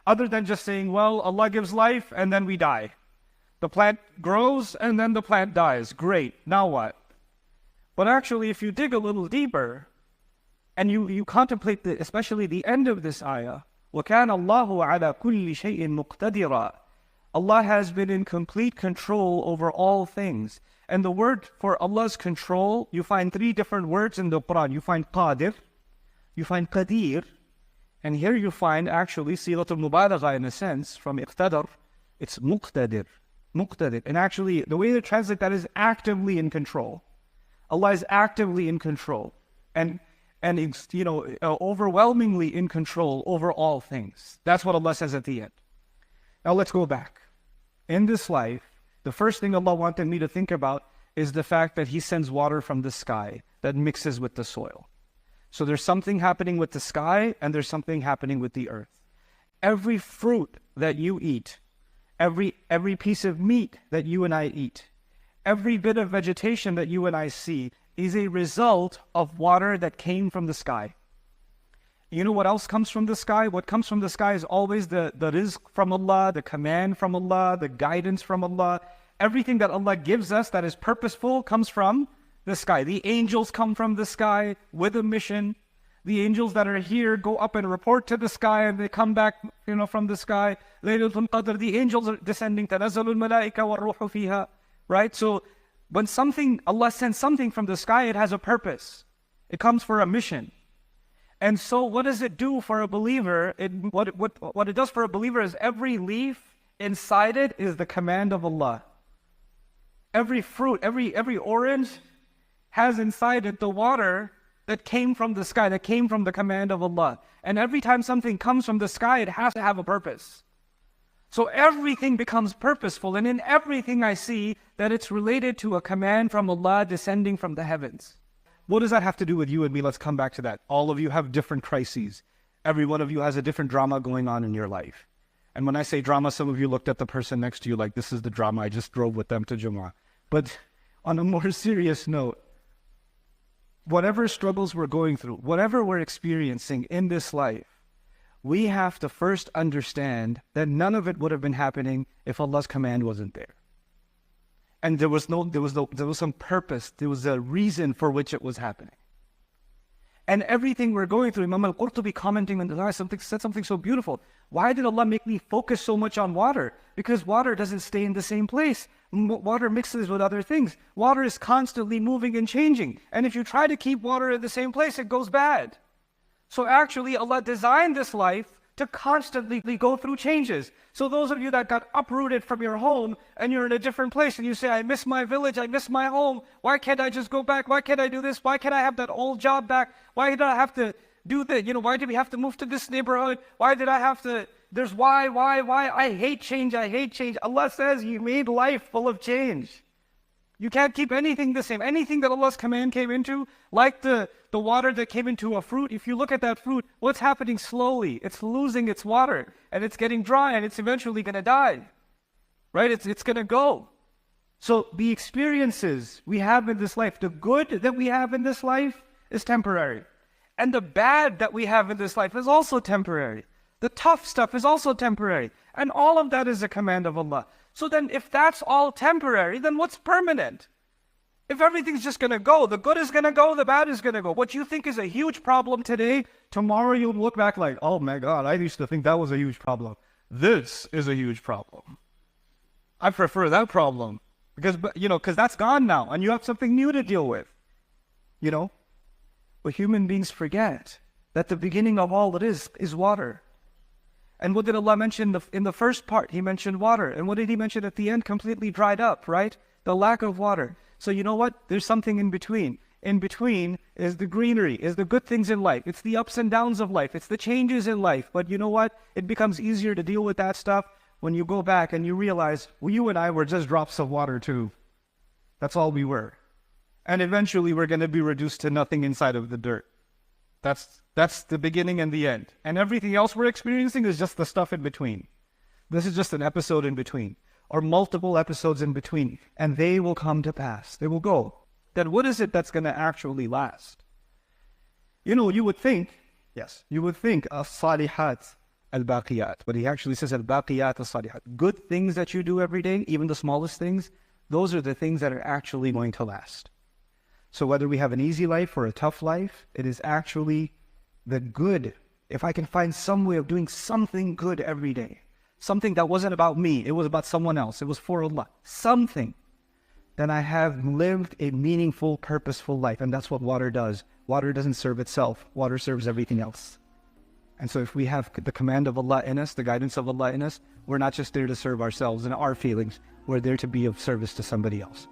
Other than just saying, well, Allah gives life and then we die. The plant grows and then the plant dies. Great, now what? But actually, if you dig a little deeper and you contemplate especially the end of this ayah, وَكَانَ اللَّهُ عَلَى كُلِّ شَيْءٍ مُقْتَدِرًا. Allah has been in complete control over all things. And the word for Allah's control, you find 3 different words in the Quran. You find qadir, you find qadir, and here you find actually silatul mubalagha in a sense from iqtadar. It's muqtadir, muqtadir. And actually the way to translate that is actively in control. Allah is actively in control and overwhelmingly in control over all things. That's what Allah says at the end. Now let's go back. In this life, the first thing Allah wanted me to think about is the fact that He sends water from the sky that mixes with the soil. So there's something happening with the sky and there's something happening with the earth. Every fruit that you eat, every piece of meat that you and I eat, every bit of vegetation that you and I see is a result of water that came from the sky. You know what else comes from the sky? What comes from the sky is always the rizq from Allah, the command from Allah, the guidance from Allah. Everything that Allah gives us that is purposeful comes from the sky. The angels come from the sky with a mission. The angels that are here go up and report to the sky and they come back, from the sky. Laylatul Qadr, the angels are descending. تَنَزَّلُ الْمَلَائِكَ وَالرُّوحُ فِيهَا. Right? So when Allah sends something from the sky, it has a purpose. It comes for a mission. And so what does it do for a believer? What it does for a believer is every leaf inside it is the command of Allah. Every fruit, every orange has inside it the water that came from the sky, that came from the command of Allah. And every time something comes from the sky, it has to have a purpose. So everything becomes purposeful, and in everything I see that it's related to a command from Allah descending from the heavens. What does that have to do with you and me? Let's come back to that. All of you have different crises. Every one of you has a different drama going on in your life. And when I say drama, some of you looked at the person next to you like, this is the drama, I just drove with them to Jummah. But on a more serious note, whatever struggles we're going through, whatever we're experiencing in this life, we have to first understand that none of it would have been happening if Allah's command wasn't there. And there was some purpose, there was a reason for which it was happening. And everything we're going through, Imam al-Qurtubi commenting on the ayah said something so beautiful. Why did Allah make me focus so much on water? Because water doesn't stay in the same place. Water mixes with other things. Water is constantly moving and changing. And if you try to keep water in the same place, it goes bad. So actually, Allah designed this life to constantly go through changes. So those of you that got uprooted from your home and you're in a different place and you say, I miss my village, I miss my home. Why can't I just go back? Why can't I do this? Why can't I have that old job back? Why did I have to do that? Why did we have to move to this neighborhood? Why did I have to? There's why? I hate change. I hate change. Allah says you made life full of change. You can't keep anything the same. Anything that Allah's command came into, like the water that came into a fruit, if you look at that fruit, what's happening slowly? It's losing its water, and it's getting dry, and it's eventually going to die. Right? It's going to go. So the experiences we have in this life, the good that we have in this life is temporary. And the bad that we have in this life is also temporary. The tough stuff is also temporary. And all of that is a command of Allah. So then if that's all temporary, then what's permanent? If everything's just going to go, the good is going to go, the bad is going to go. What you think is a huge problem today, tomorrow you'll look back like, oh my God, I used to think that was a huge problem. This is a huge problem. I prefer that problem because that's gone now and you have something new to deal with. But human beings forget that the beginning of all it is water. And what did Allah mention in the first part? He mentioned water. And what did He mention at the end? Completely dried up, right? The lack of water. So you know what? There's something in between. In between is the greenery, is the good things in life. It's the ups and downs of life. It's the changes in life. But you know what? It becomes easier to deal with that stuff when you go back and you realize, well, you and I were just drops of water too. That's all we were. And eventually we're going to be reduced to nothing inside of the dirt. That's the beginning and the end. And everything else we're experiencing is just the stuff in between. This is just an episode in between, or multiple episodes in between, and they will come to pass. They will go. Then what is it that's going to actually last? You would think, yes, you would think as-salihat, al-baqiyat, but he actually says al-baqiyat as-salihat. Good things that you do every day, even the smallest things, those are the things that are actually going to last. So whether we have an easy life or a tough life, it is actually the good. If I can find some way of doing something good every day, something that wasn't about me, it was about someone else, it was for Allah, something, then I have lived a meaningful, purposeful life. And that's what water does. Water doesn't serve itself. Water serves everything else. And so if we have the command of Allah in us, the guidance of Allah in us, we're not just there to serve ourselves and our feelings. We're there to be of service to somebody else.